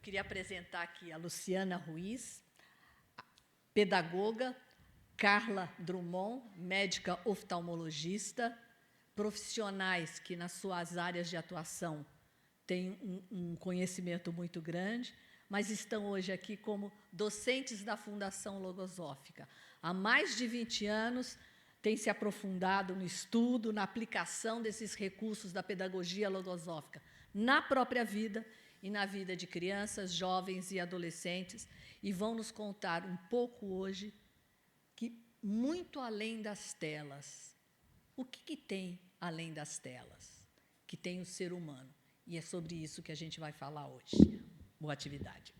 queria apresentar aqui a Luciana Ruiz, pedagoga, Carla Drummond, médica oftalmologista, profissionais que, nas suas áreas de atuação, têm um conhecimento muito grande, mas estão hoje aqui como docentes da Fundação Logosófica. Há mais de 20 anos, têm se aprofundado no estudo, na aplicação desses recursos da pedagogia logosófica na própria vida e na vida de crianças, jovens e adolescentes, e vão nos contar um pouco hoje que, muito além das telas, o que tem além das telas? Que tem o ser humano. E é sobre isso que a gente vai falar hoje. Boa atividade.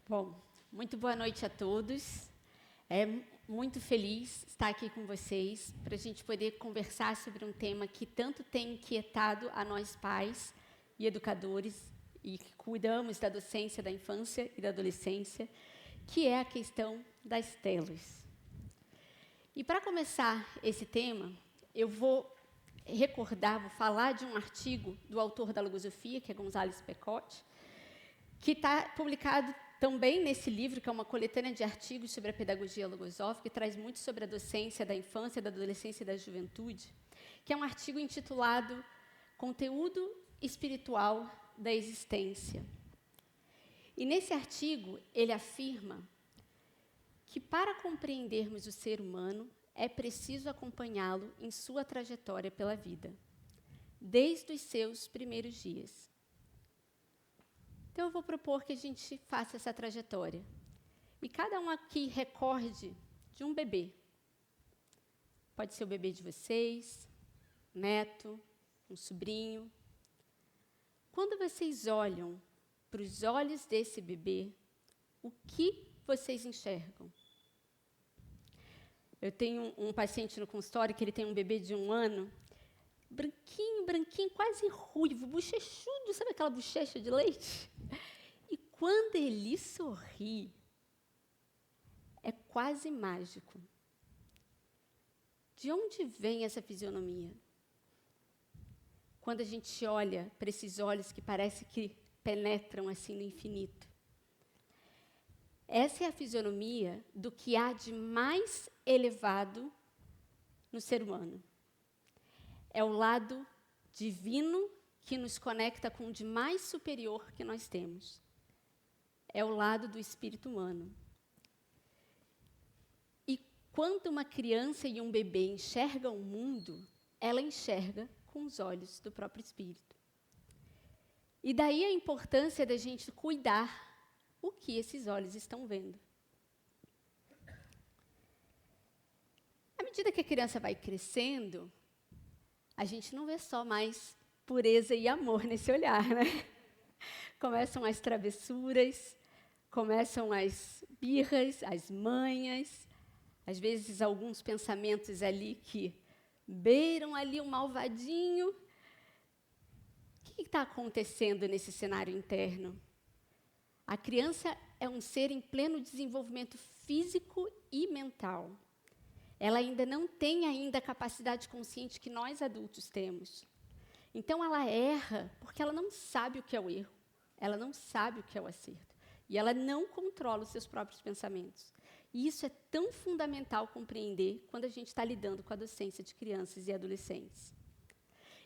Bom, muito boa noite a todos. É muito feliz estar aqui com vocês para a gente poder conversar sobre um tema que tanto tem inquietado a nós pais e educadores e que cuidamos da docência da infância e da adolescência, que é a questão das telas. E para começar esse tema, eu vou falar de um artigo do autor da logosofia, que é González Pecote, que está publicado também nesse livro, que é uma coletânea de artigos sobre a pedagogia logosófica, que traz muito sobre a docência da infância, da adolescência e da juventude, que é um artigo intitulado Conteúdo Espiritual da Existência. E nesse artigo, ele afirma que, para compreendermos o ser humano, é preciso acompanhá-lo em sua trajetória pela vida, desde os seus primeiros dias. Então, eu vou propor que a gente faça essa trajetória. E cada um aqui recorde de um bebê. Pode ser o bebê de vocês, um neto, um sobrinho. Quando vocês olham para os olhos desse bebê, o que vocês enxergam? Eu tenho um paciente no consultório que ele tem um bebê de 1 ano, branquinho, branquinho, quase ruivo, bochechudo, sabe aquela bochecha de leite? E quando ele sorri, é quase mágico. De onde vem essa fisionomia? Quando a gente olha para esses olhos que parece que penetram assim no infinito. Essa é a fisionomia do que há de mais elevado no ser humano. É o lado divino que nos conecta com o de mais superior que nós temos. É o lado do espírito humano. E quando uma criança e um bebê enxergam o mundo, ela enxerga com os olhos do próprio espírito. E daí a importância da gente cuidar o que esses olhos estão vendo. À medida que a criança vai crescendo, a gente não vê só mais pureza e amor nesse olhar, né? Começam as travessuras, começam as birras, as manhas, às vezes alguns pensamentos ali que beiram ali um malvadinho. O que está acontecendo nesse cenário interno? A criança é um ser em pleno desenvolvimento físico e mental. Ela ainda não tem a capacidade consciente que nós adultos temos. Então, ela erra porque ela não sabe o que é o erro, ela não sabe o que é o acerto, e ela não controla os seus próprios pensamentos. E isso é tão fundamental compreender quando a gente está lidando com a docência de crianças e adolescentes.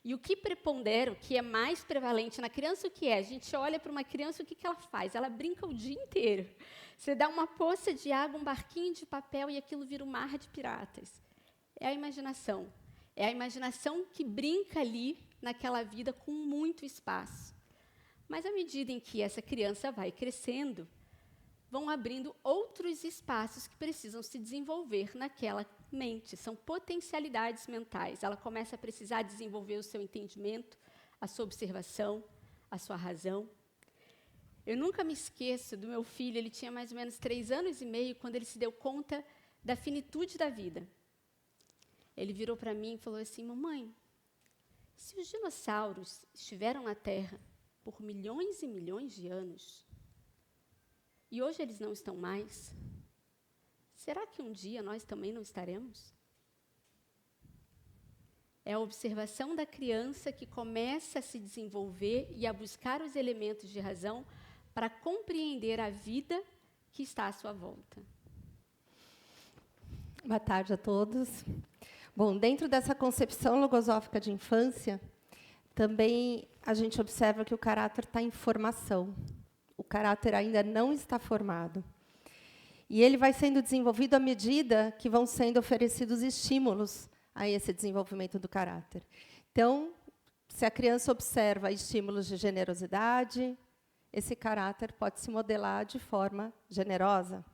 E o que prepondera, o que é mais prevalente na criança, o que é? A gente olha para uma criança, o que ela faz? Ela brinca o dia inteiro. Você dá uma poça de água, um barquinho de papel e aquilo vira um mar de piratas. É a imaginação. É a imaginação que brinca ali naquela vida com muito espaço. Mas, à medida em que essa criança vai crescendo, vão abrindo outros espaços que precisam se desenvolver naquela mente. São potencialidades mentais. Ela começa a precisar desenvolver o seu entendimento, a sua observação, a sua razão. Eu nunca me esqueço do meu filho, ele tinha mais ou menos 3 anos e meio, quando ele se deu conta da finitude da vida. Ele virou para mim e falou assim: mamãe, se os dinossauros estiveram na Terra por milhões e milhões de anos, e hoje eles não estão mais, será que um dia nós também não estaremos? É a observação da criança que começa a se desenvolver e a buscar os elementos de razão para compreender a vida que está à sua volta. Boa tarde a todos. Bom, dentro dessa concepção logosófica de infância, também a gente observa que o caráter está em formação. O caráter ainda não está formado. E ele vai sendo desenvolvido à medida que vão sendo oferecidos estímulos a esse desenvolvimento do caráter. Então, se a criança observa estímulos de generosidade, esse caráter pode se modelar de forma generosa.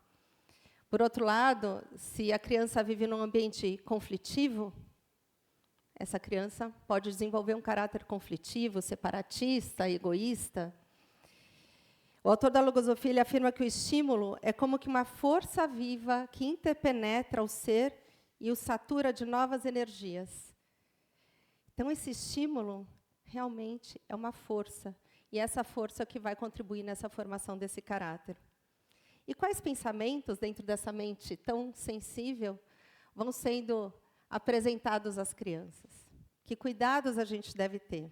Por outro lado, se a criança vive num ambiente conflitivo, essa criança pode desenvolver um caráter conflitivo, separatista, egoísta. O autor da logosofia ele afirma que o estímulo é como que uma força viva que interpenetra o ser e o satura de novas energias. Então, esse estímulo realmente é uma força, e essa força é que vai contribuir nessa formação desse caráter. E quais pensamentos, dentro dessa mente tão sensível, vão sendo apresentados às crianças? Que cuidados a gente deve ter?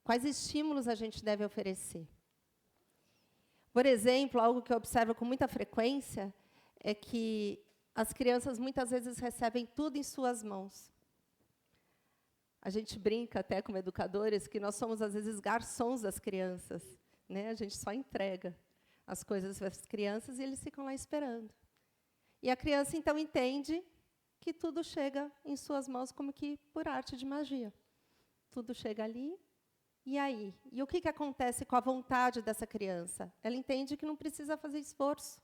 Quais estímulos a gente deve oferecer? Por exemplo, algo que eu observo com muita frequência é que as crianças muitas vezes recebem tudo em suas mãos. A gente brinca até como educadores que nós somos, às vezes, garçons das crianças, né? A gente só entrega as coisas para as crianças e eles ficam lá esperando. E a criança, então, entende que tudo chega em suas mãos como que por arte de magia. Tudo chega ali, e aí? E o que acontece com a vontade dessa criança? Ela entende que não precisa fazer esforço.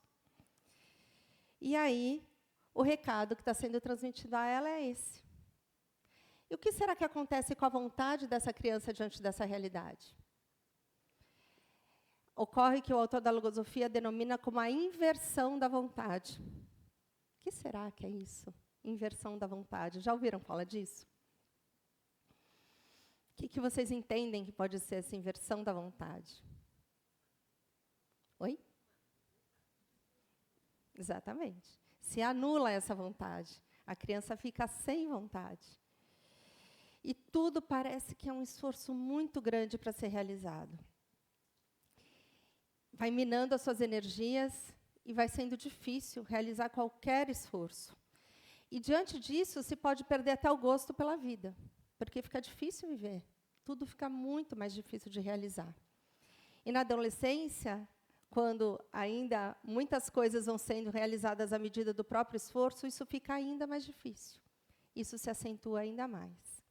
E aí, o recado que está sendo transmitido a ela é esse. E o que será que acontece com a vontade dessa criança diante dessa realidade? Ocorre que o autor da logosofia denomina como a inversão da vontade. O que será que é isso? Inversão da vontade. Já ouviram falar disso? O que vocês entendem que pode ser essa inversão da vontade? Oi? Exatamente. Se anula essa vontade, a criança fica sem vontade. E tudo parece que é um esforço muito grande para ser realizado. Vai minando as suas energias e vai sendo difícil realizar qualquer esforço. E, diante disso, se pode perder até o gosto pela vida, porque fica difícil viver. Tudo fica muito mais difícil de realizar. E, na adolescência, quando ainda muitas coisas vão sendo realizadas à medida do próprio esforço, isso fica ainda mais difícil. Isso se acentua ainda mais.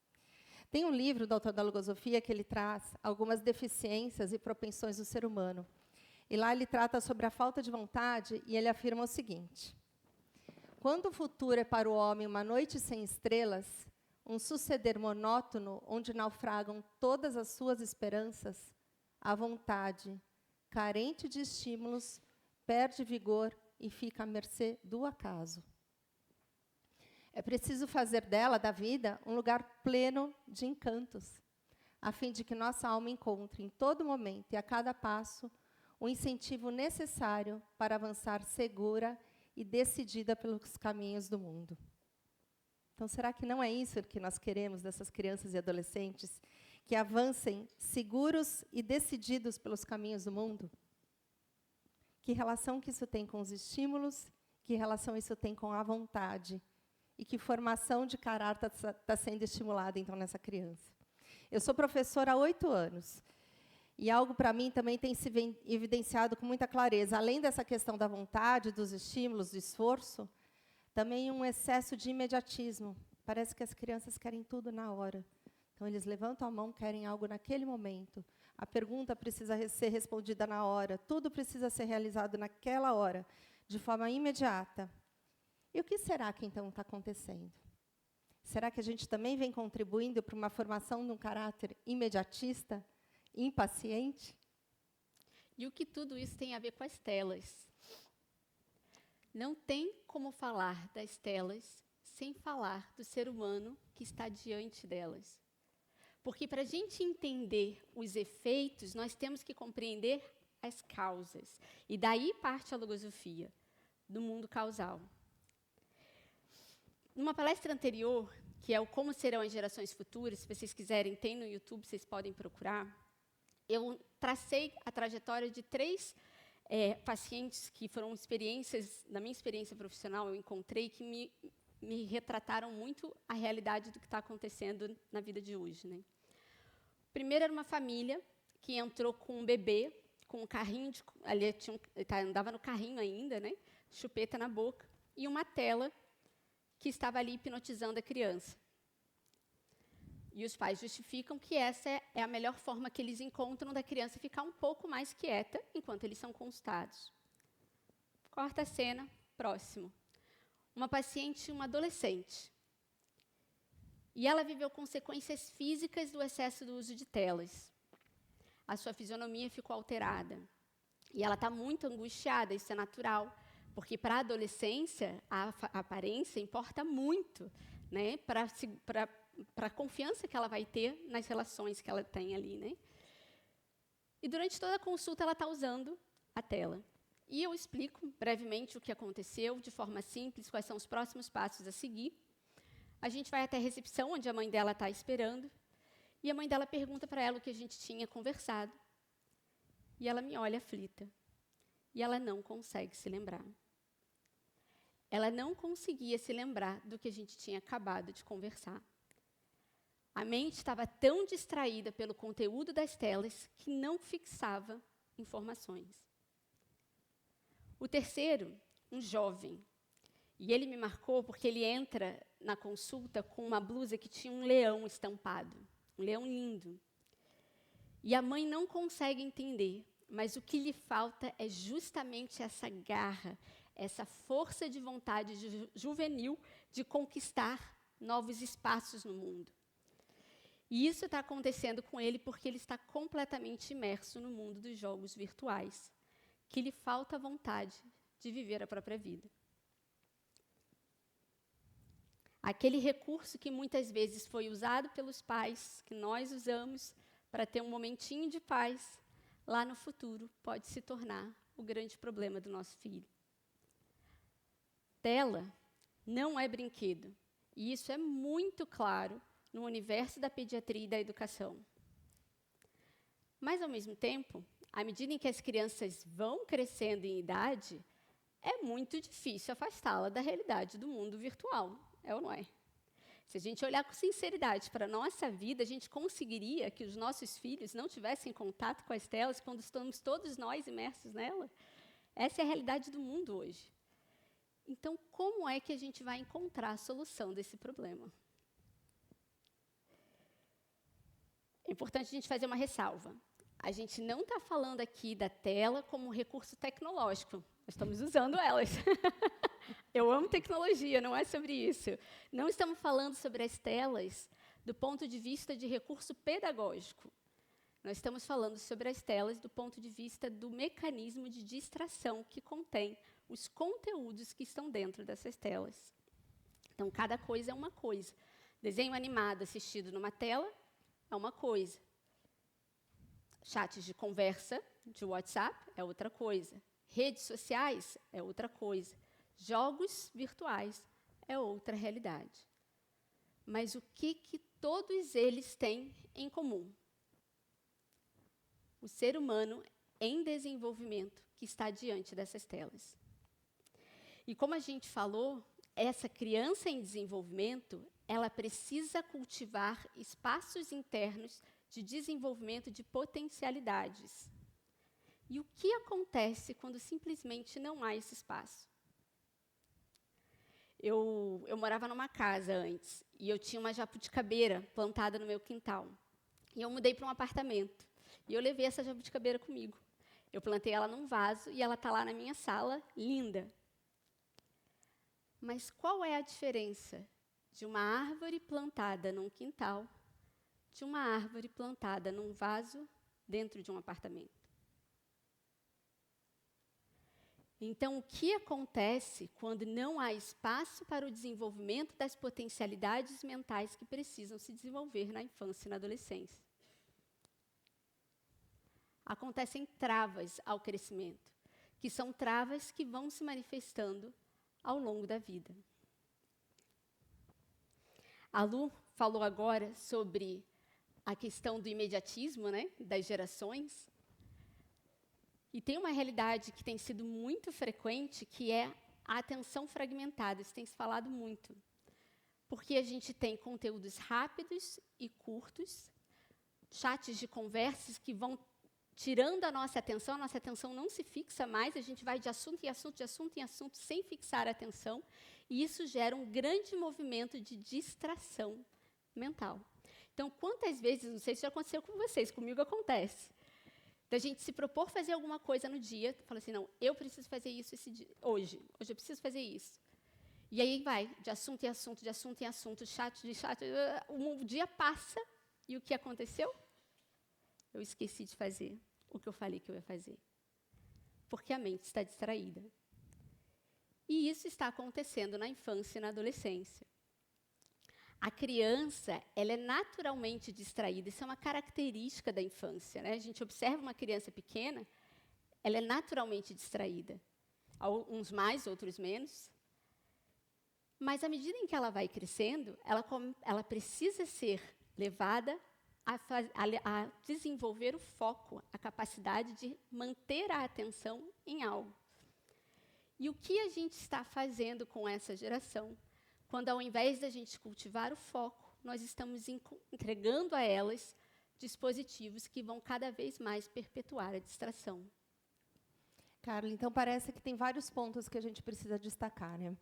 Tem um livro do autor da logosofia que ele traz algumas deficiências e propensões do ser humano. E lá ele trata sobre a falta de vontade e ele afirma o seguinte: quando o futuro é para o homem uma noite sem estrelas, um suceder monótono onde naufragam todas as suas esperanças, a vontade, carente de estímulos, perde vigor e fica à mercê do acaso. É preciso fazer dela, da vida, um lugar pleno de encantos, a fim de que nossa alma encontre, em todo momento e a cada passo, o incentivo necessário para avançar segura e decidida pelos caminhos do mundo. Então, será que não é isso que nós queremos dessas crianças e adolescentes, que avancem seguros e decididos pelos caminhos do mundo? Que relação que isso tem com os estímulos? Que relação isso tem com a vontade? E que formação de caráter está sendo estimulada, então, nessa criança? Eu sou professora há 8 anos. E algo, para mim, também tem se evidenciado com muita clareza. Além dessa questão da vontade, dos estímulos, do esforço, também um excesso de imediatismo. Parece que as crianças querem tudo na hora. Então, eles levantam a mão, querem algo naquele momento. A pergunta precisa ser respondida na hora. Tudo precisa ser realizado naquela hora, de forma imediata. E o que será que, então, está acontecendo? Será que a gente também vem contribuindo para uma formação de um caráter imediatista, impaciente? E o que tudo isso tem a ver com as telas? Não tem como falar das telas sem falar do ser humano que está diante delas. Porque, para a gente entender os efeitos, nós temos que compreender as causas. E daí parte a logosofia, do mundo causal. Numa palestra anterior, que é o Como Serão as Gerações Futuras, se vocês quiserem, tem no YouTube, vocês podem procurar, eu tracei a trajetória de 3 pacientes que foram experiências, na minha experiência profissional, eu encontrei que me retrataram muito a realidade do que está acontecendo na vida de hoje, né? Primeiro era uma família que entrou com um bebê, com um carrinho, andava no carrinho ainda, né? Chupeta na boca, e uma tela que estava ali hipnotizando a criança. E os pais justificam que essa é a melhor forma que eles encontram da criança ficar um pouco mais quieta enquanto eles são consultados. Corta a cena, próximo. Uma paciente, uma adolescente. E ela viveu consequências físicas do excesso do uso de telas. A sua fisionomia ficou alterada. E ela está muito angustiada, isso é natural, porque para a adolescência a aparência importa muito, né, para a confiança que ela vai ter nas relações que ela tem ali, né? E durante toda a consulta ela está usando a tela. E eu explico brevemente o que aconteceu, de forma simples, quais são os próximos passos a seguir. A gente vai até a recepção, onde a mãe dela está esperando, e a mãe dela pergunta para ela o que a gente tinha conversado. E ela me olha aflita. E ela não consegue se lembrar. Ela não conseguia se lembrar do que a gente tinha acabado de conversar. A mente estava tão distraída pelo conteúdo das telas que não fixava informações. O terceiro, um jovem. E ele me marcou porque ele entra na consulta com uma blusa que tinha um leão estampado. Um leão lindo. E a mãe não consegue entender, mas o que lhe falta é justamente essa garra, essa força de vontade juvenil de conquistar novos espaços no mundo. E isso está acontecendo com ele porque ele está completamente imerso no mundo dos jogos virtuais, que lhe falta vontade de viver a própria vida. Aquele recurso que muitas vezes foi usado pelos pais, que nós usamos para ter um momentinho de paz, lá no futuro pode se tornar o grande problema do nosso filho. Tela não é brinquedo, e isso é muito claro no universo da pediatria e da educação. Mas, ao mesmo tempo, à medida em que as crianças vão crescendo em idade, é muito difícil afastá-la da realidade do mundo virtual, é ou não é? Se a gente olhar com sinceridade para a nossa vida, a gente conseguiria que os nossos filhos não tivessem contato com as telas quando estamos todos nós imersos nela? Essa é a realidade do mundo hoje. Então, como é que a gente vai encontrar a solução desse problema? É importante a gente fazer uma ressalva. A gente não está falando aqui da tela como um recurso tecnológico. Nós estamos usando elas. Eu amo tecnologia, não é sobre isso. Não estamos falando sobre as telas do ponto de vista de recurso pedagógico. Nós estamos falando sobre as telas do ponto de vista do mecanismo de distração que contém os conteúdos que estão dentro dessas telas. Então, cada coisa é uma coisa. Desenho animado assistido numa tela é uma coisa. Chats de conversa, de WhatsApp, é outra coisa. Redes sociais é outra coisa. Jogos virtuais é outra realidade. Mas o que todos eles têm em comum? O ser humano em desenvolvimento que está diante dessas telas. E como a gente falou, essa criança em desenvolvimento, ela precisa cultivar espaços internos de desenvolvimento de potencialidades. E o que acontece quando simplesmente não há esse espaço? Eu morava numa casa antes, e eu tinha uma jabuticabeira plantada no meu quintal. E eu mudei para um apartamento, e eu levei essa jabuticabeira comigo. Eu plantei ela num vaso, e ela está lá na minha sala, linda. Mas qual é a diferença de uma árvore plantada num quintal de uma árvore plantada num vaso dentro de um apartamento? Então, o que acontece quando não há espaço para o desenvolvimento das potencialidades mentais que precisam se desenvolver na infância e na adolescência? Acontecem travas ao crescimento, que são travas que vão se manifestando ao longo da vida. A Lu falou agora sobre a questão do imediatismo, né, das gerações. E tem uma realidade que tem sido muito frequente, que é a atenção fragmentada. Isso tem se falado muito. Porque a gente tem conteúdos rápidos e curtos, chats de conversas que vão tirando a nossa atenção não se fixa mais, a gente vai de assunto em assunto, de assunto em assunto, sem fixar a atenção, e isso gera um grande movimento de distração mental. Então, quantas vezes, não sei se já aconteceu com vocês, comigo acontece, da gente se propor fazer alguma coisa no dia, fala assim, não, eu preciso fazer isso esse dia, hoje eu preciso fazer isso. E aí vai, de assunto em assunto, de assunto em assunto, chat, um dia passa, e o que aconteceu? Eu esqueci de fazer o que eu falei que eu ia fazer. Porque a mente está distraída. E isso está acontecendo na infância e na adolescência. A criança, ela é naturalmente distraída. Isso é uma característica da infância, né? A gente observa uma criança pequena, ela é naturalmente distraída. Uns mais, outros menos. Mas, à medida em que ela vai crescendo, ela precisa ser levada a desenvolver o foco, a capacidade de manter a atenção em algo. E o que a gente está fazendo com essa geração? Quando, ao invés da gente cultivar o foco, nós estamos entregando a elas dispositivos que vão cada vez mais perpetuar a distração. Carla, então parece que tem vários pontos que a gente precisa destacar, né?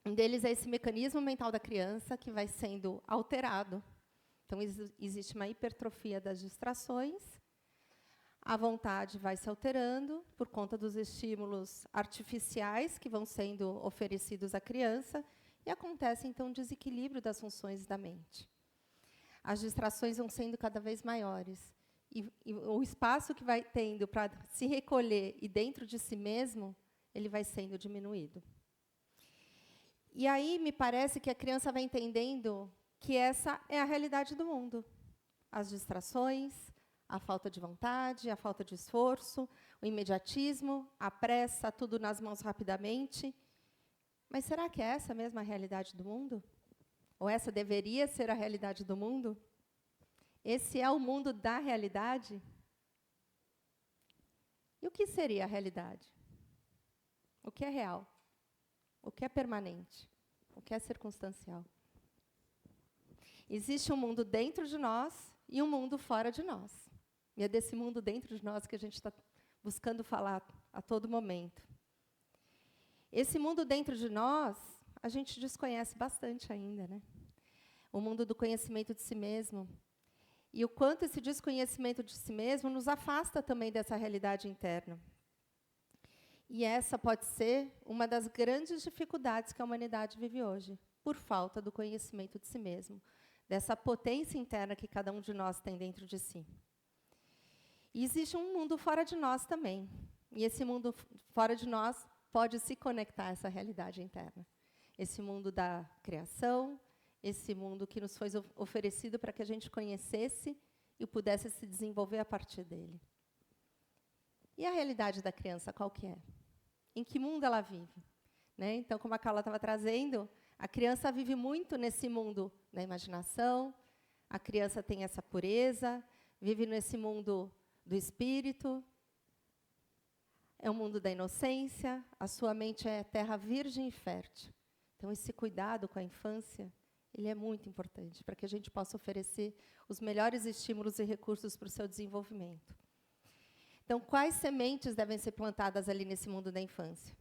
Um deles é esse mecanismo mental da criança que vai sendo alterado. Então, existe uma hipertrofia das distrações, a vontade vai se alterando por conta dos estímulos artificiais que vão sendo oferecidos à criança, e acontece, então, um desequilíbrio das funções da mente. As distrações vão sendo cada vez maiores, e o espaço que vai tendo para se recolher e dentro de si mesmo, ele vai sendo diminuído. E aí, me parece que a criança vai entendendo que essa é a realidade do mundo. As distrações, a falta de vontade, a falta de esforço, o imediatismo, a pressa, tudo nas mãos rapidamente. Mas será que é essa mesma a realidade do mundo? Ou essa deveria ser a realidade do mundo? Esse é o mundo da realidade? E o que seria a realidade? O que é real? O que é permanente? O que é circunstancial? Existe um mundo dentro de nós e um mundo fora de nós. E é desse mundo dentro de nós que a gente está buscando falar a todo momento. Esse mundo dentro de nós, a gente desconhece bastante ainda, né? O mundo do conhecimento de si mesmo. E o quanto esse desconhecimento de si mesmo nos afasta também dessa realidade interna. E essa pode ser uma das grandes dificuldades que a humanidade vive hoje, por falta do conhecimento de si mesmo, dessa potência interna que cada um de nós tem dentro de si. E existe um mundo fora de nós também. E esse mundo fora de nós pode se conectar a essa realidade interna. Esse mundo da criação, esse mundo que nos foi oferecido para que a gente conhecesse e pudesse se desenvolver a partir dele. E a realidade da criança, qual que é? Em que mundo ela vive? Né? Então, como a Carla estava trazendo, a criança vive muito nesse mundo da imaginação, a criança tem essa pureza, vive nesse mundo do espírito, é o mundo da inocência, a sua mente é terra virgem e fértil. Então, esse cuidado com a infância, ele é muito importante, para que a gente possa oferecer os melhores estímulos e recursos para o seu desenvolvimento. Então, quais sementes devem ser plantadas ali nesse mundo da infância?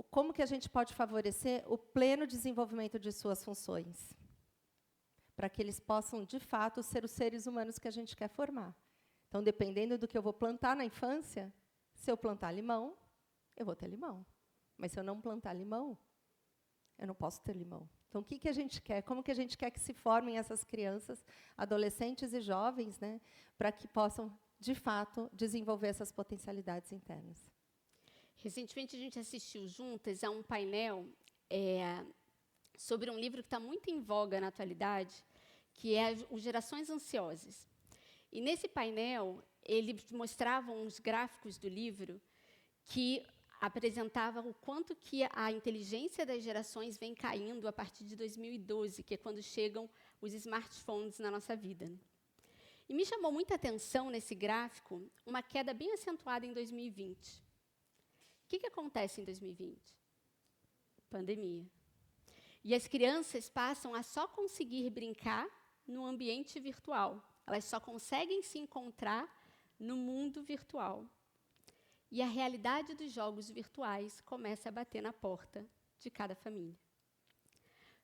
Como que a gente pode favorecer o pleno desenvolvimento de suas funções? Para que eles possam, de fato, ser os seres humanos que a gente quer formar. Então, dependendo do que eu vou plantar na infância, se eu plantar limão, eu vou ter limão. Mas se eu não plantar limão, eu não posso ter limão. Então, o que a gente quer? Como que a gente quer que se formem essas crianças, adolescentes e jovens, né, para que possam, de fato, desenvolver essas potencialidades internas? Recentemente, a gente assistiu juntas a um painel sobre um livro que está muito em voga na atualidade, que é o Gerações Ansiosas. E, nesse painel, ele mostrava uns gráficos do livro que apresentava o quanto que a inteligência das gerações vem caindo a partir de 2012, que é quando chegam os smartphones na nossa vida. E me chamou muita atenção nesse gráfico uma queda bem acentuada em 2020. O que acontece em 2020? Pandemia. E as crianças passam a só conseguir brincar no ambiente virtual. Elas só conseguem se encontrar no mundo virtual. E a realidade dos jogos virtuais começa a bater na porta de cada família.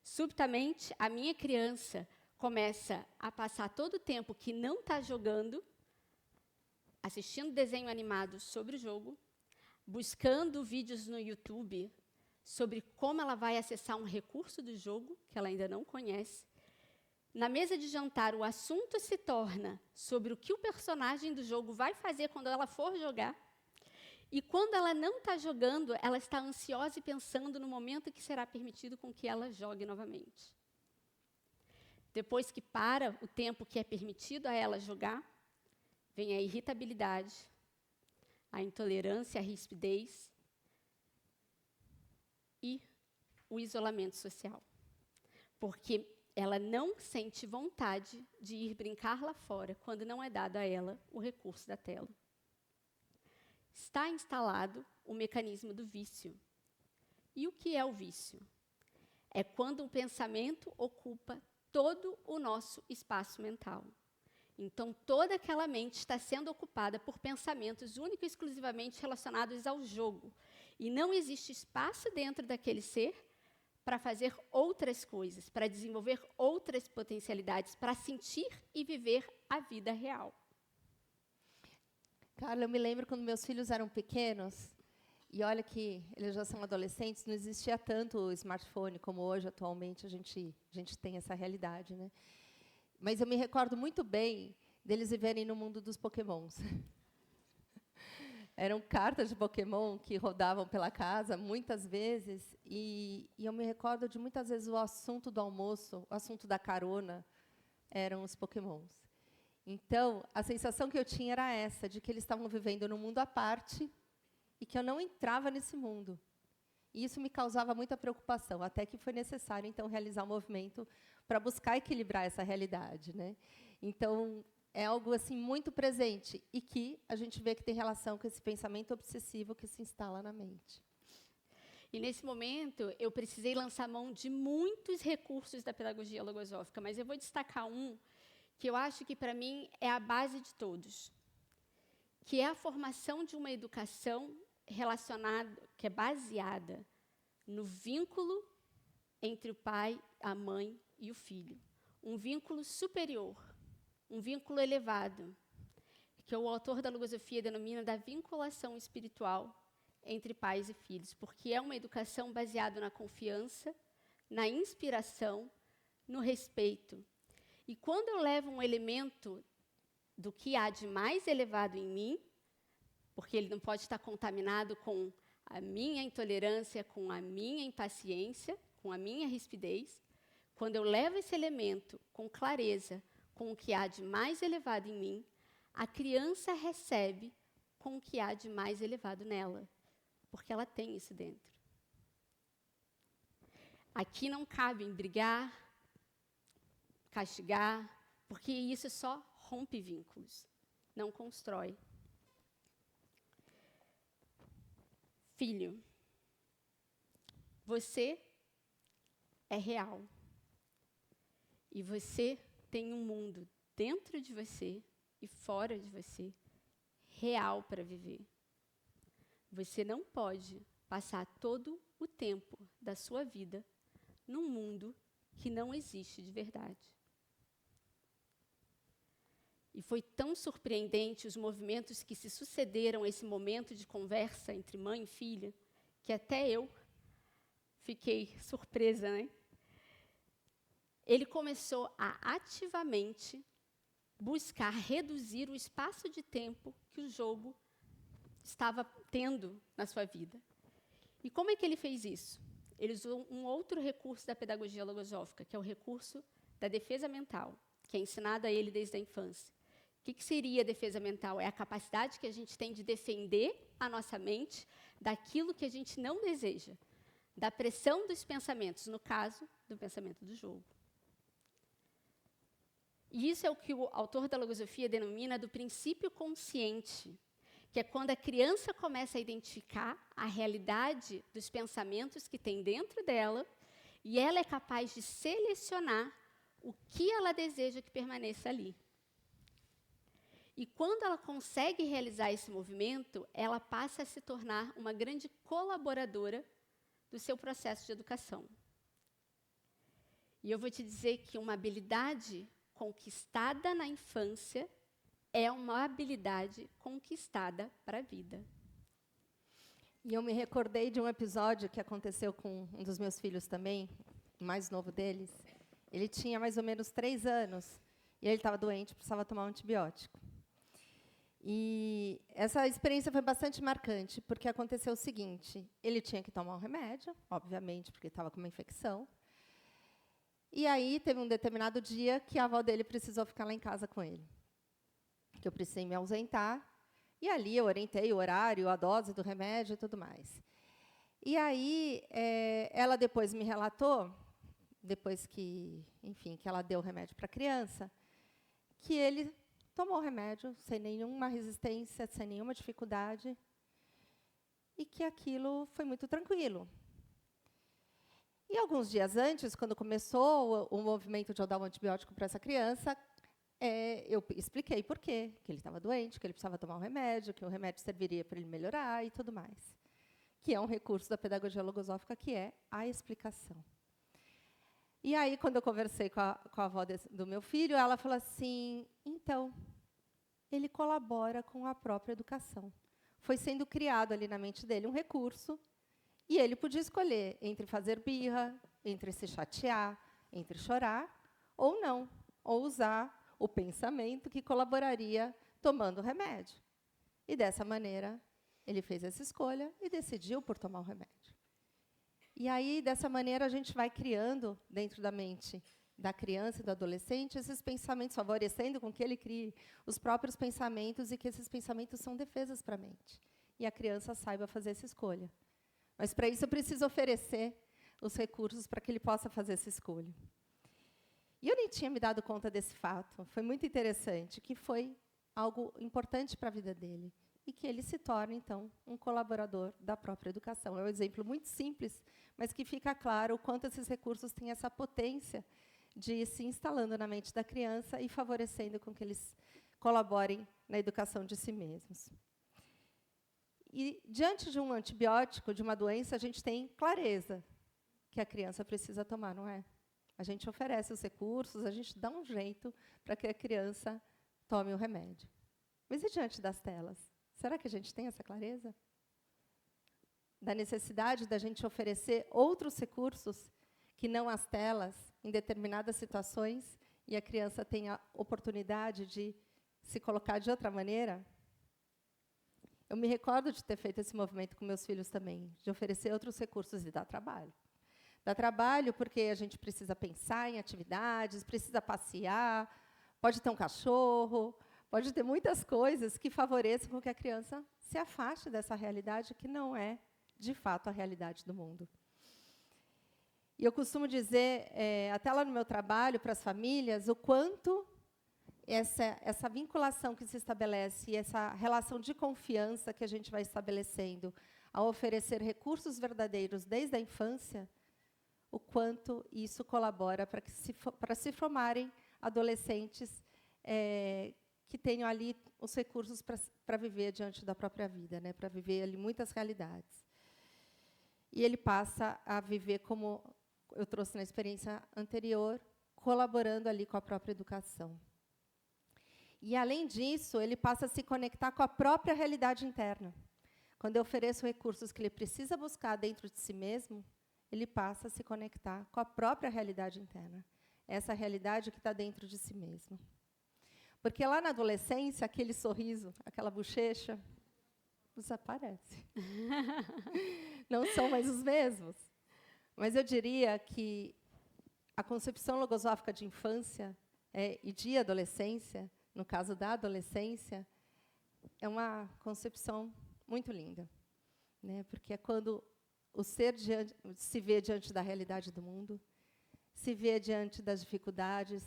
Subitamente, a minha criança começa a passar todo o tempo que não está jogando, assistindo desenho animado sobre o jogo, buscando vídeos no YouTube sobre como ela vai acessar um recurso do jogo, que ela ainda não conhece. Na mesa de jantar, o assunto se torna sobre o que o personagem do jogo vai fazer quando ela for jogar. E quando ela não está jogando, ela está ansiosa e pensando no momento que será permitido com que ela jogue novamente. Depois que para o tempo que é permitido a ela jogar, vem a irritabilidade, a intolerância, a rispidez e o isolamento social. Porque ela não sente vontade de ir brincar lá fora quando não é dado a ela o recurso da tela. Está instalado o mecanismo do vício. E o que é o vício? É quando o pensamento ocupa todo o nosso espaço mental. Então, toda aquela mente está sendo ocupada por pensamentos única e exclusivamente relacionados ao jogo. E não existe espaço dentro daquele ser para fazer outras coisas, para desenvolver outras potencialidades, para sentir e viver a vida real. Carla, eu me lembro quando meus filhos eram pequenos, e olha que eles já são adolescentes, não existia tanto o smartphone como hoje, atualmente, a gente tem essa realidade, né? Mas eu me recordo muito bem deles viverem no mundo dos Pokémons. Eram cartas de Pokémon que rodavam pela casa, muitas vezes, e eu me recordo de, muitas vezes, o assunto do almoço, o assunto da carona, eram os Pokémons. Então, a sensação que eu tinha era essa, de que eles estavam vivendo num mundo à parte e que eu não entrava nesse mundo. E isso me causava muita preocupação, até que foi necessário, então, realizar um movimento para buscar equilibrar essa realidade, né? Então, é algo assim muito presente e que a gente vê que tem relação com esse pensamento obsessivo que se instala na mente. E, nesse momento, eu precisei lançar mão de muitos recursos da pedagogia logosófica, mas eu vou destacar um que eu acho que, para mim, é a base de todos, que é a formação de uma educação relacionada, que é baseada no vínculo entre o pai, a mãe e o filho. Um vínculo superior, um vínculo elevado, que o autor da logosofia denomina da vinculação espiritual entre pais e filhos, porque é uma educação baseada na confiança, na inspiração, no respeito. E quando eu levo um elemento do que há de mais elevado em mim, porque ele não pode estar contaminado com a minha intolerância, com a minha impaciência, com a minha rispidez, quando eu levo esse elemento com clareza, com o que há de mais elevado em mim, a criança recebe com o que há de mais elevado nela, porque ela tem isso dentro. Aqui não cabe em brigar, castigar, porque isso só rompe vínculos, não constrói. Filho, você é real. E você tem um mundo dentro de você e fora de você, real para viver. Você não pode passar todo o tempo da sua vida num mundo que não existe de verdade. E foi tão surpreendente os movimentos que se sucederam a esse momento de conversa entre mãe e filha, que até eu fiquei surpresa, né? Ele começou a ativamente buscar reduzir o espaço de tempo que o jogo estava tendo na sua vida. E como é que ele fez isso? Ele usou um outro recurso da pedagogia logosófica, que é o recurso da defesa mental, que é ensinado a ele desde a infância, O que seria defesa mental? É a capacidade que a gente tem de defender a nossa mente daquilo que a gente não deseja, da pressão dos pensamentos, no caso, do pensamento do jogo. E isso é o que o autor da logosofia denomina do princípio consciente, que é quando a criança começa a identificar a realidade dos pensamentos que tem dentro dela e ela é capaz de selecionar o que ela deseja que permaneça ali. E quando ela consegue realizar esse movimento, ela passa a se tornar uma grande colaboradora do seu processo de educação. E eu vou te dizer que uma habilidade conquistada na infância é uma habilidade conquistada para a vida. E eu me recordei de um episódio que aconteceu com um dos meus filhos também, o mais novo deles. Ele tinha mais ou menos 3 anos, e ele estava doente, precisava tomar um antibiótico. E essa experiência foi bastante marcante, porque aconteceu o seguinte: ele tinha que tomar um remédio, obviamente, porque estava com uma infecção. E aí teve um determinado dia que a avó dele precisou ficar lá em casa com ele, que eu precisei me ausentar. E ali eu orientei o horário, a dose do remédio e tudo mais. E aí ela depois me relatou, depois que, enfim, que ela deu o remédio para a criança, que ele tomou o remédio sem nenhuma resistência, sem nenhuma dificuldade, e que aquilo foi muito tranquilo. E alguns dias antes, quando começou o movimento de eu dar um antibiótico para essa criança, eu expliquei por quê, que ele estava doente, que ele precisava tomar um remédio, que o remédio serviria para ele melhorar e tudo mais. Que é um recurso da pedagogia logosófica, que é a explicação. E aí, quando eu conversei com a avó do meu filho, ela falou assim: então, ele colabora com a própria educação. Foi sendo criado ali na mente dele um recurso, e ele podia escolher entre fazer birra, entre se chatear, entre chorar, ou não, ou usar o pensamento que colaboraria tomando o remédio. E, dessa maneira, ele fez essa escolha e decidiu por tomar o remédio. E aí, dessa maneira, a gente vai criando, dentro da mente da criança e do adolescente, esses pensamentos, favorecendo com que ele crie os próprios pensamentos e que esses pensamentos são defesas para a mente. E a criança saiba fazer essa escolha. Mas, para isso, eu preciso oferecer os recursos para que ele possa fazer essa escolha. E eu nem tinha me dado conta desse fato. Foi muito interessante, que foi algo importante para a vida dele. E que ele se torne, então, um colaborador da própria educação. É um exemplo muito simples, mas que fica claro o quanto esses recursos têm essa potência de ir se instalando na mente da criança e favorecendo com que eles colaborem na educação de si mesmos. E, diante de um antibiótico, de uma doença, a gente tem clareza que a criança precisa tomar, não é? A gente oferece os recursos, a gente dá um jeito para que a criança tome o remédio. Mas e diante das telas? Será que a gente tem essa clareza? Da necessidade da gente oferecer outros recursos que não as telas, em determinadas situações, e a criança tem a oportunidade de se colocar de outra maneira? Eu me recordo de ter feito esse movimento com meus filhos também, de oferecer outros recursos e dar trabalho. Dá trabalho porque a gente precisa pensar em atividades, precisa passear, pode ter um cachorro, pode ter muitas coisas que favoreçam com que a criança se afaste dessa realidade que não é, de fato, a realidade do mundo. E eu costumo dizer, até lá no meu trabalho, para as famílias, o quanto essa vinculação que se estabelece, essa relação de confiança que a gente vai estabelecendo ao oferecer recursos verdadeiros desde a infância, o quanto isso colabora para se formarem adolescentes que tenham ali os recursos para viver diante da própria vida, né, para viver ali muitas realidades. E ele passa a viver, como eu trouxe na experiência anterior, colaborando ali com a própria educação. E, além disso, ele passa a se conectar com a própria realidade interna. Quando eu ofereço recursos que ele precisa buscar dentro de si mesmo, ele passa a se conectar com a própria realidade interna. Essa realidade que está dentro de si mesmo. Porque lá na adolescência, aquele sorriso, aquela bochecha, desaparece. Não são mais os mesmos. Mas eu diria que a concepção logosófica de infância e de adolescência no caso da adolescência, é uma concepção muito linda, né? Porque é quando o ser se vê diante da realidade do mundo, se vê diante das dificuldades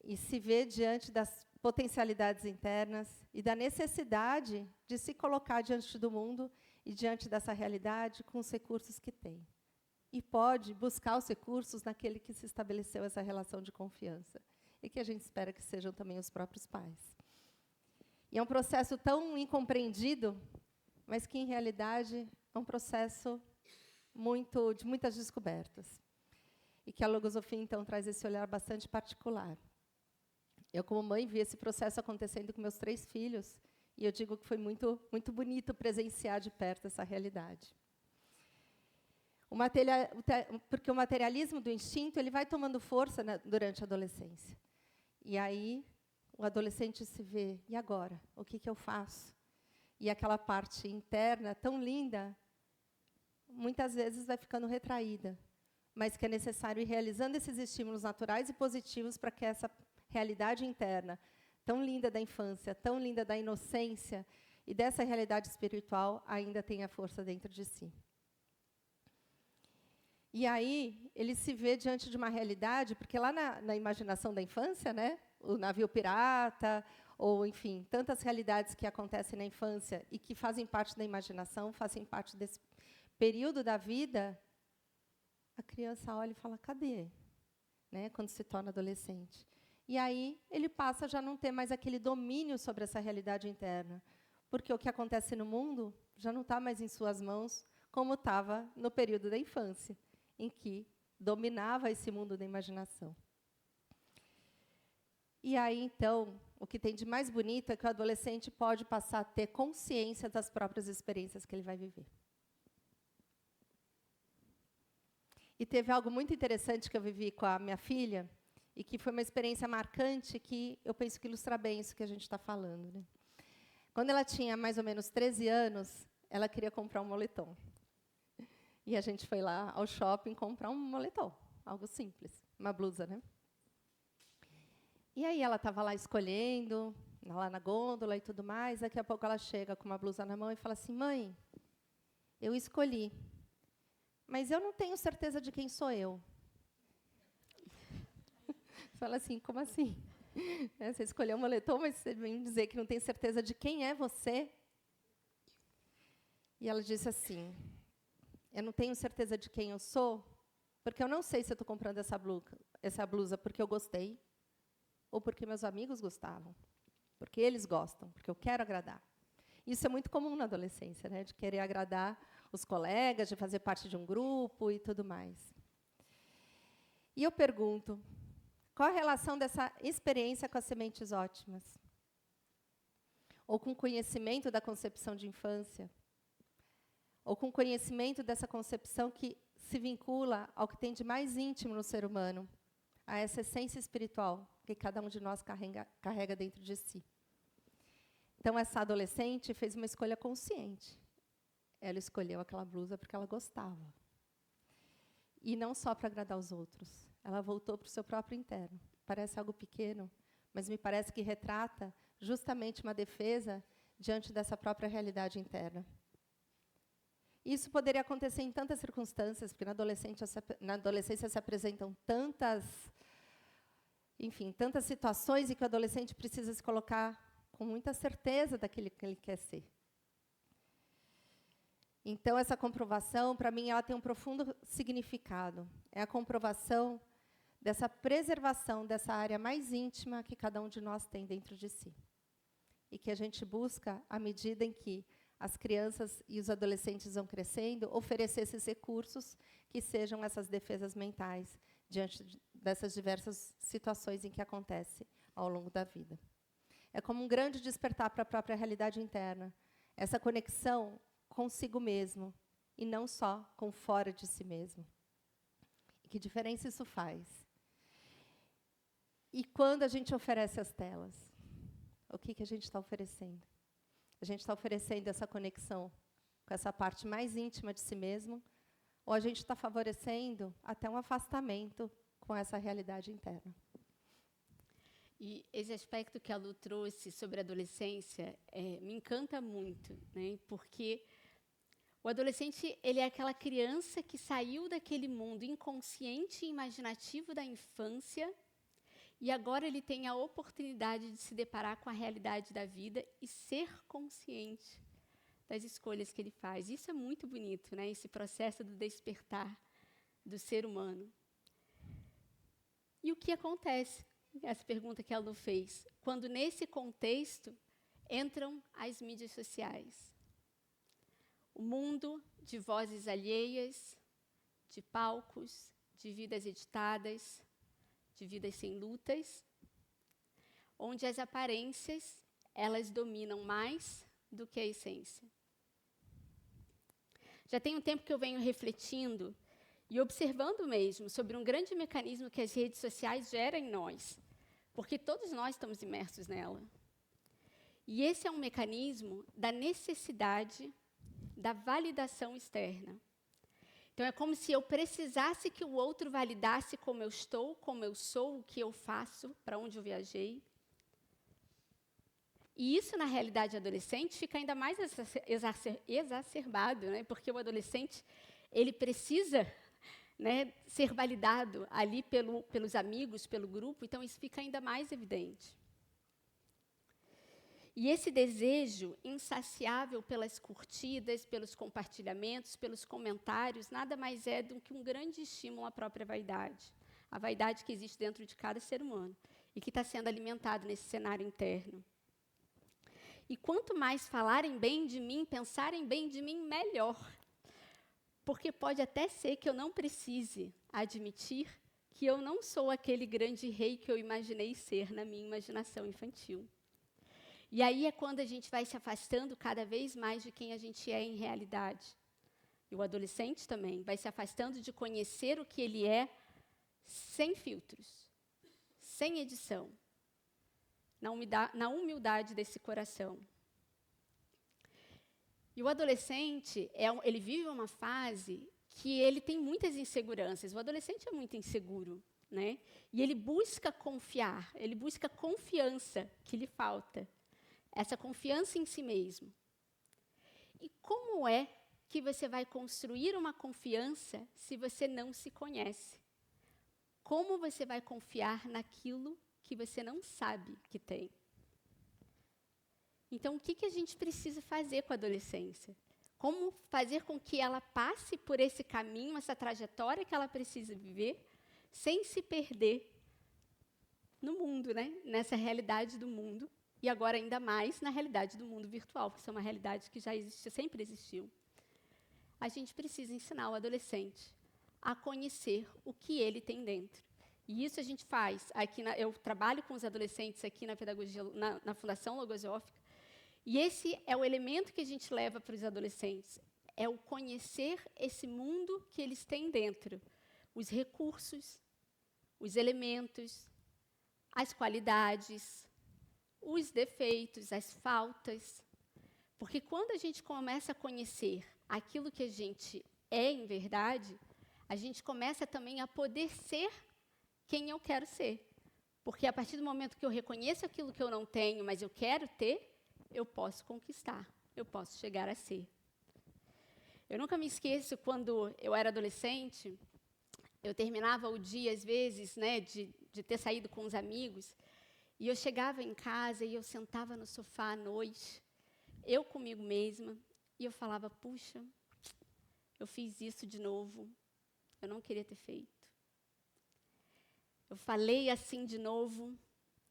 e se vê diante das potencialidades internas e da necessidade de se colocar diante do mundo e diante dessa realidade com os recursos que tem. E pode buscar os recursos naquele que se estabeleceu essa relação de confiança e que a gente espera que sejam também os próprios pais. E é um processo tão incompreendido, mas que, em realidade, é um processo de muitas descobertas. E que a logosofia, então, traz esse olhar bastante particular. Eu, como mãe, vi esse processo acontecendo com meus 3 filhos, e eu digo que foi muito, muito bonito presenciar de perto essa realidade. Porque o materialismo do instinto ele vai tomando força durante a adolescência. E aí, o adolescente se vê, e agora? O que eu faço? E aquela parte interna tão linda, muitas vezes vai ficando retraída, mas que é necessário ir realizando esses estímulos naturais e positivos para que essa realidade interna, tão linda da infância, tão linda da inocência, e dessa realidade espiritual ainda tenha força dentro de si. E aí, ele se vê diante de uma realidade, porque lá na imaginação da infância, né, o navio pirata, ou, enfim, tantas realidades que acontecem na infância e que fazem parte da imaginação, fazem parte desse período da vida, a criança olha e fala, cadê? Né, quando se torna adolescente. E aí, ele passa a já não ter mais aquele domínio sobre essa realidade interna, porque o que acontece no mundo já não está mais em suas mãos, como estava no período da infância, em que dominava esse mundo da imaginação. E aí, então, o que tem de mais bonito é que o adolescente pode passar a ter consciência das próprias experiências que ele vai viver. E teve algo muito interessante que eu vivi com a minha filha, e que foi uma experiência marcante que eu penso que ilustra bem isso que a gente está falando, né? Quando ela tinha mais ou menos 13 anos, ela queria comprar um moletom. E a gente foi lá ao shopping comprar um moletom, algo simples, uma blusa, né? E aí ela estava lá escolhendo, lá na gôndola e tudo mais. Daqui a pouco ela chega com uma blusa na mão e fala assim, mãe, eu escolhi, mas eu não tenho certeza de quem sou eu. Fala assim, como assim? Você escolheu um moletom, mas você vem dizer que não tem certeza de quem é você? E ela disse assim, eu não tenho certeza de quem eu sou, porque eu não sei se eu estou comprando essa blusa porque eu gostei, ou porque meus amigos gostavam, porque eles gostam, porque eu quero agradar. Isso é muito comum na adolescência, né? De querer agradar os colegas, de fazer parte de um grupo e tudo mais. E eu pergunto, qual a relação dessa experiência com as sementes ótimas? Ou com o conhecimento da concepção de infância? Ou com o conhecimento dessa concepção que se vincula ao que tem de mais íntimo no ser humano, a essa essência espiritual que cada um de nós carrega dentro de si. Então, essa adolescente fez uma escolha consciente. Ela escolheu aquela blusa porque ela gostava. E não só para agradar os outros. Ela voltou para o seu próprio interno. Parece algo pequeno, mas me parece que retrata justamente uma defesa diante dessa própria realidade interna. Isso poderia acontecer em tantas circunstâncias, porque na adolescência se apresentam tantas situações em que o adolescente precisa se colocar com muita certeza daquilo que ele quer ser. Então, essa comprovação, para mim, ela tem um profundo significado. É a comprovação dessa preservação dessa área mais íntima que cada um de nós tem dentro de si. E que a gente busca, à medida em que as crianças e os adolescentes vão crescendo, oferecer esses recursos que sejam essas defesas mentais diante dessas diversas situações em que acontece ao longo da vida. É como um grande despertar para a própria realidade interna, essa conexão consigo mesmo, e não só com fora de si mesmo. E que diferença isso faz? E quando a gente oferece as telas, o que a gente está oferecendo? A gente está oferecendo essa conexão com essa parte mais íntima de si mesmo, ou a gente está favorecendo até um afastamento com essa realidade interna? E esse aspecto que a Lu trouxe sobre a adolescência me encanta muito, né? Porque o adolescente, ele é aquela criança que saiu daquele mundo inconsciente e imaginativo da infância e agora ele tem a oportunidade de se deparar com a realidade da vida e ser consciente das escolhas que ele faz. Isso é muito bonito, né? Esse processo do despertar do ser humano. E o que acontece? Essa pergunta que a Lu fez. Quando, nesse contexto, entram as mídias sociais. O mundo de vozes alheias, de palcos, de vidas editadas, de vidas sem lutas, onde as aparências, elas dominam mais do que a essência. Já tem um tempo que eu venho refletindo e observando mesmo sobre um grande mecanismo que as redes sociais geram em nós, porque todos nós estamos imersos nela. E esse é um mecanismo da necessidade da validação externa. Então, é como se eu precisasse que o outro validasse como eu estou, como eu sou, o que eu faço, para onde eu viajei. E isso, na realidade adolescente, fica ainda mais exacerbado, né? Porque o adolescente ele precisa, né, ser validado ali pelos amigos, pelo grupo, então isso fica ainda mais evidente. E esse desejo insaciável pelas curtidas, pelos compartilhamentos, pelos comentários, nada mais é do que um grande estímulo à própria vaidade. A vaidade que existe dentro de cada ser humano e que está sendo alimentado nesse cenário interno. E quanto mais falarem bem de mim, pensarem bem de mim, melhor. Porque pode até ser que eu não precise admitir que eu não sou aquele grande rei que eu imaginei ser na minha imaginação infantil. E aí é quando a gente vai se afastando cada vez mais de quem a gente é em realidade. E o adolescente também vai se afastando de conhecer o que ele é sem filtros, sem edição, na humildade desse coração. E o adolescente, ele vive uma fase que ele tem muitas inseguranças. O adolescente é muito inseguro, né? E ele busca confiar, ele busca confiança que lhe falta. Essa confiança em si mesmo. E como é que você vai construir uma confiança se você não se conhece? Como você vai confiar naquilo que você não sabe que tem? Então, o que a gente precisa fazer com a adolescência? Como fazer com que ela passe por esse caminho, essa trajetória que ela precisa viver, sem se perder no mundo, né? Nessa realidade do mundo, e agora ainda mais na realidade do mundo virtual, que isso é uma realidade que já existe, sempre existiu. A gente precisa ensinar o adolescente a conhecer o que ele tem dentro. E isso a gente faz aqui, eu trabalho com os adolescentes aqui na pedagogia, na Fundação Logosófica, e esse é o elemento que a gente leva para os adolescentes, é o conhecer esse mundo que eles têm dentro, os recursos, os elementos, as qualidades, os defeitos, as faltas. Porque quando a gente começa a conhecer aquilo que a gente é em verdade, a gente começa também a poder ser quem eu quero ser. Porque a partir do momento que eu reconheço aquilo que eu não tenho, mas eu quero ter, eu posso conquistar, eu posso chegar a ser. Eu nunca me esqueço, quando eu era adolescente, eu terminava o dia, às vezes, né, de ter saído com os amigos, e eu chegava em casa e eu sentava no sofá à noite, eu comigo mesma, e eu falava, puxa, eu fiz isso de novo, eu não queria ter feito. Eu falei assim de novo,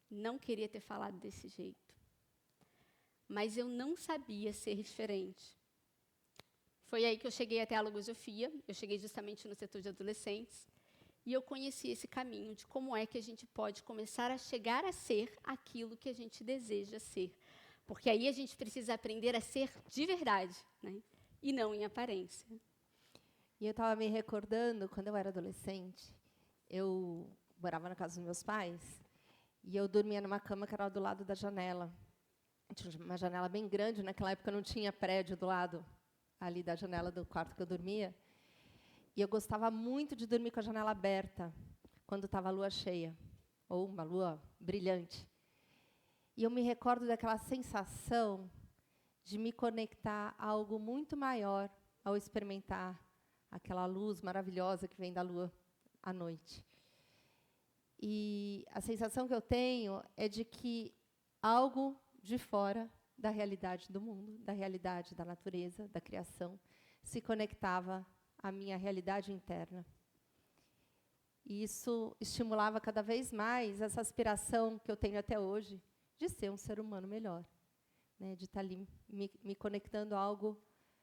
não queria ter falado desse jeito. Mas eu não sabia ser diferente. Foi aí que eu cheguei até a logosofia, eu cheguei justamente no setor de adolescentes, e eu conheci esse caminho de como é que a gente pode começar a chegar a ser aquilo que a gente deseja ser. Porque aí a gente precisa aprender a ser de verdade, né? E não em aparência. E eu estava me recordando, quando eu era adolescente, eu morava na casa dos meus pais, e eu dormia numa cama que era do lado da janela. Tinha uma janela bem grande, naquela época não tinha prédio do lado ali da janela do quarto que eu dormia. E eu gostava muito de dormir com a janela aberta, quando estava a lua cheia, ou uma lua brilhante. E eu me recordo daquela sensação de me conectar a algo muito maior ao experimentar aquela luz maravilhosa que vem da lua à noite. E a sensação que eu tenho é de que algo de fora da realidade do mundo, da realidade da natureza, da criação, se conectava à minha realidade interna. E isso estimulava cada vez mais essa aspiração que eu tenho até hoje de ser um ser humano melhor, né? De estar ali me conectando a algo,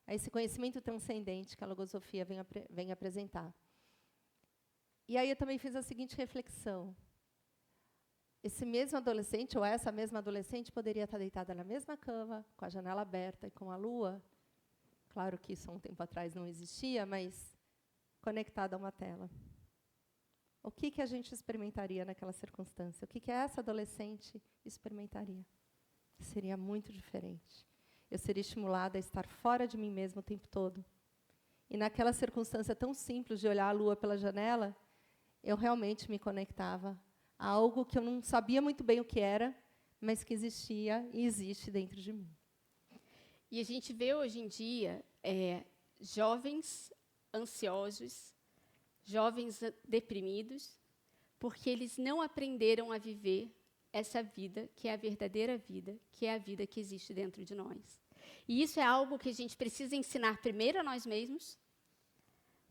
a esse conhecimento transcendente que a logosofia vem apresentar. E aí eu também fiz a seguinte reflexão. Esse mesmo adolescente, ou essa mesma adolescente, poderia estar deitada na mesma cama, com a janela aberta e com a lua. Claro que isso há um tempo atrás não existia, mas conectada a uma tela. O que a gente experimentaria naquela circunstância? O que essa adolescente experimentaria? Seria muito diferente. Eu seria estimulada a estar fora de mim mesma o tempo todo. E naquela circunstância tão simples de olhar a lua pela janela, eu realmente me conectava a algo que eu não sabia muito bem o que era, mas que existia e existe dentro de mim. E a gente vê hoje em dia jovens ansiosos, jovens deprimidos, porque eles não aprenderam a viver essa vida, que é a verdadeira vida, que é a vida que existe dentro de nós. E isso é algo que a gente precisa ensinar primeiro a nós mesmos,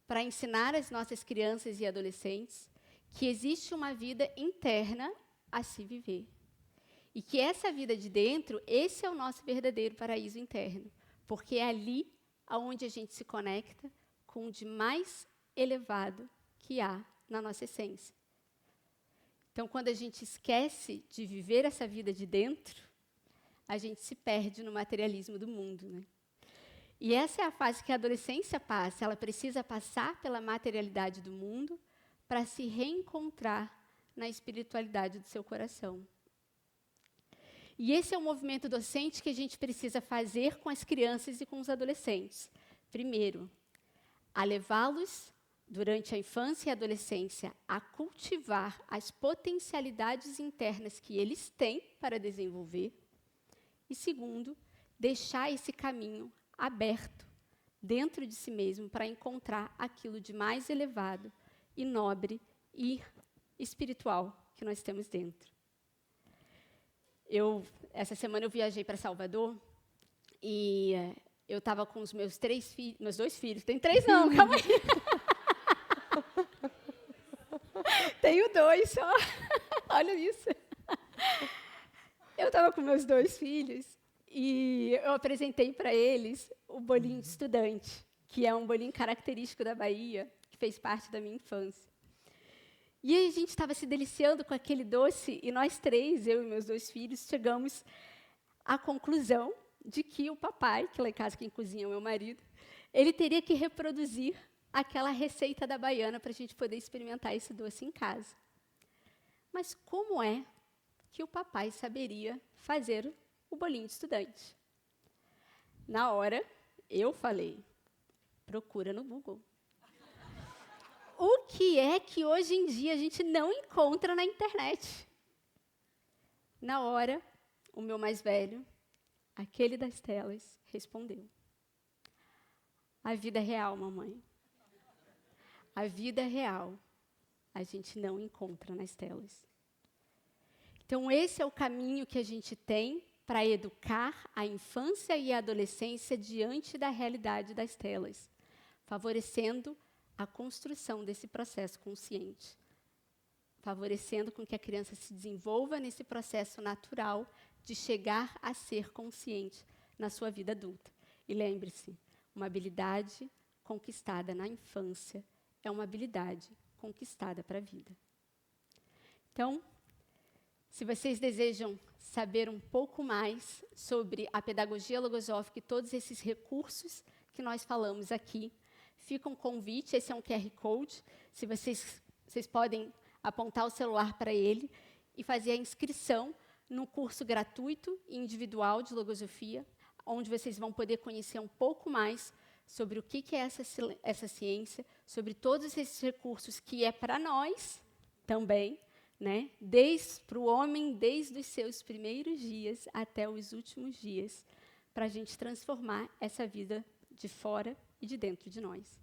para ensinar às nossas crianças e adolescentes que existe uma vida interna a se viver. E que essa vida de dentro, esse é o nosso verdadeiro paraíso interno, porque é ali onde a gente se conecta com o de mais elevado que há na nossa essência. Então, quando a gente esquece de viver essa vida de dentro, a gente se perde no materialismo do mundo, né? E essa é a fase que a adolescência passa. Ela precisa passar pela materialidade do mundo para se reencontrar na espiritualidade do seu coração. E esse é o movimento docente que a gente precisa fazer com as crianças e com os adolescentes. Primeiro, a levá-los, durante a infância e a adolescência, a cultivar as potencialidades internas que eles têm para desenvolver. E segundo, deixar esse caminho aberto dentro de si mesmo para encontrar aquilo de mais elevado e nobre e espiritual que nós temos dentro. Essa semana eu viajei para Salvador e eu estava com os meus dois filhos. Tem 3 não, calma aí. Tenho 2 só. Olha isso. Eu estava com meus 2 filhos e eu apresentei para eles o bolinho de estudante, que é um bolinho característico da Bahia, que fez parte da minha infância. E aí a gente estava se deliciando com aquele doce, e nós 3, eu e meus 2 filhos, chegamos à conclusão de que o papai, que lá em casa quem cozinha é o meu marido, ele teria que reproduzir aquela receita da baiana para a gente poder experimentar esse doce em casa. Mas como é que o papai saberia fazer o bolinho de estudante? Na hora, eu falei, procura no Google. O que é que hoje em dia a gente não encontra na internet? Na hora, o meu mais velho, aquele das telas, respondeu. A vida real, mamãe. A vida real a gente não encontra nas telas. Então, esse é o caminho que a gente tem para educar a infância e a adolescência diante da realidade das telas, favorecendo a construção desse processo consciente, favorecendo com que a criança se desenvolva nesse processo natural de chegar a ser consciente na sua vida adulta. E lembre-se, uma habilidade conquistada na infância é uma habilidade conquistada para a vida. Então, se vocês desejam saber um pouco mais sobre a pedagogia logosófica e todos esses recursos que nós falamos aqui, fica um convite, esse é um QR Code, se vocês podem apontar o celular para ele e fazer a inscrição no curso gratuito e individual de logosofia, onde vocês vão poder conhecer um pouco mais sobre o que é essa ciência, sobre todos esses recursos que é para nós também, né? Para o homem, desde os seus primeiros dias até os últimos dias, para a gente transformar essa vida de fora e de dentro de nós.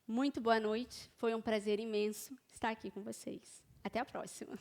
Muito boa noite, foi um prazer imenso estar aqui com vocês. Até a próxima.